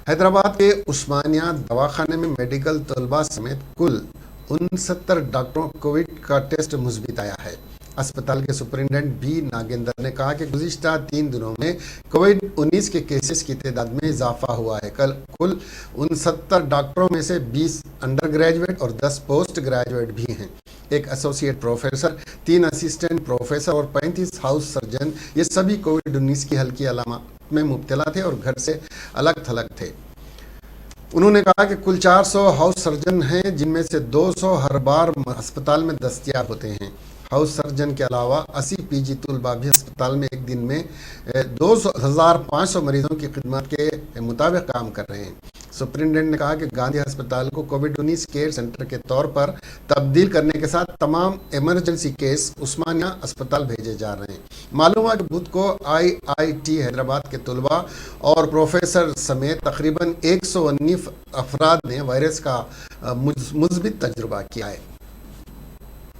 حیدرآباد کے عثمانیہ دواخانے میں میڈیکل طلباء سمیت کل 69 ڈاکٹروں کووڈ کا ٹیسٹ مثبت آیا ہے۔ اسپتال کے سپرنٹینڈنٹ بی ناگیندر نے کہا کہ گزشتہ 3 دنوں میں کووڈ-19 کے کیسز کی تعداد میں اضافہ ہوا ہے۔ کل 69 ڈاکٹروں میں سے 20 انڈر گریجویٹ اور 10 پوسٹ گریجویٹ بھی ہیں۔ ایک ایسوسی ایٹ پروفیسر، 3 اسسٹنٹ پروفیسر اور 35 ہاؤس سرجن، یہ سبھی کووڈ-19 کی ہلکی علامات میں مبتلا تھے اور گھر سے الگ تھلگ تھے۔ انہوں نے کہا کہ کل 400 ہاؤس سرجن ہیں، جن میں سے 200 ہر بار اسپتال میں دستیاب ہوتے ہیں۔ ہاؤس سرجن کے علاوہ 80 پی جی طلباء بھی اسپتال میں ایک دن میں 2500 مریضوں کی خدمات کے مطابق کام کر رہے ہیں۔ سپرنٹینڈنٹ نے کہا کہ گاندھی ہسپتال کو کووڈ-19 کیئر سینٹر کے طور پر تبدیل کرنے کے ساتھ تمام ایمرجنسی کیس عثمانیہ اسپتال بھیجے جا رہے ہیں۔ معلوم ہے کہ بدھ کو IIT حیدرآباد کے طلباء اور پروفیسر سمیت تقریباً 119 افراد نے وائرس کا مثبت تجربہ کیا ہے۔